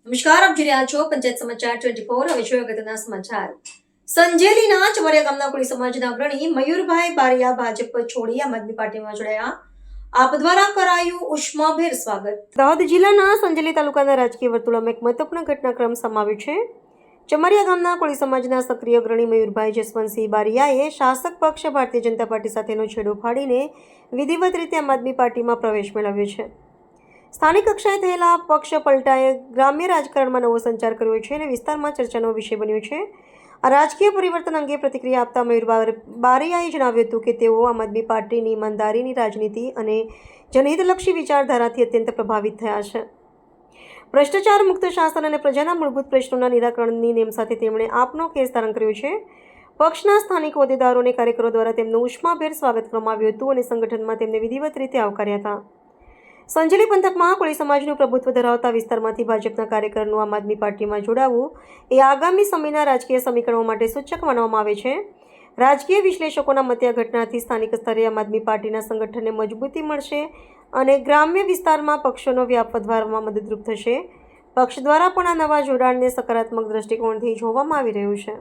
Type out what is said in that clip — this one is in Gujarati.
નમસ્કાર, આપ જોઈ રહ્યા છો પંચાયત સમાચાર 24। હવે જોઈએ અગત્યના સમાચાર। સંજેલીના ચમરિયા ગામના કોળી સમાજના અગ્રણી મયુરભાઈ બારિયા ભાજપ છોડી આમ આદમી પાર્ટીમાં જોડાયા। આપ દ્વારા કરાયું ઉષ્માભેર સ્વાગત। દાહોદ જિલ્લાના સંજેલી તાલુકાના રાજકીય વર્તુળોમાં એક મહત્વપૂર્ણ ઘટનાક્રમ સમાવ્યો છે। ચમરિયા ગામના કોળી સમાજના સક્રિય અગ્રણી મયુરભાઈ જસવંતસિંહ બારિયાએ શાસક પક્ષ ભારતીય જનતા પાર્ટી સાથેનો છેડો ફાડીને વિધિવત રીતે આમ આદમી પાર્ટીમાં પ્રવેશ મેળવ્યો છે। સ્થાનિક કક્ષાએ થયેલા પક્ષ પલટાએ ગ્રામ્ય રાજકારણમાં નવો સંચાર કર્યો છે અને વિસ્તારમાં ચર્ચાનો વિષય બન્યો છે। આ રાજકીય પરિવર્તન અંગે પ્રતિક્રિયા આપતા મયુર બારિયાએ જણાવ્યું હતું કે તેઓ આમ આદમી પાર્ટીની ઈમાનદારીની રાજનીતિ અને જનહિતલક્ષી વિચારધારાથી અત્યંત પ્રભાવિત થયા છે। ભ્રષ્ટાચાર મુક્ત શાસન અને પ્રજાના મૂળભૂત પ્રશ્નોના નિરાકરણની નેમ સાથે તેમણે આપનો કેસ ધારણ કર્યો છે। પક્ષના સ્થાનિક હોદ્દેદારો અને કાર્યકરો દ્વારા તેમનું ઉષ્માભેર સ્વાગત કરવામાં આવ્યું હતું અને સંગઠનમાં તેમને વિધિવત રીતે આવકાર્યા હતા। સંજેલી પંથકમાં કોળી સમાજનું પ્રભુત્વ ધરાવતા વિસ્તારમાંથી ભાજપના કાર્યકરનું આમ આદમી પાર્ટીમાં જોડાવું એ આગામી સમયના રાજકીય સમીકરણો માટે સૂચક માનવામાં આવે છે। રાજકીય વિશ્લેષકોના મતે આ ઘટનાથી સ્થાનિક સ્તરે આમ આદમી પાર્ટીના સંગઠનને મજબૂતી મળશે અને ગ્રામ્ય વિસ્તારમાં પક્ષોનો વ્યાપ વધારવામાં મદદરૂપ થશે। પક્ષ દ્વારા પણ આ નવા જોડાણને સકારાત્મક દ્રષ્ટિકોણથી જોવામાં આવી રહ્યું છે।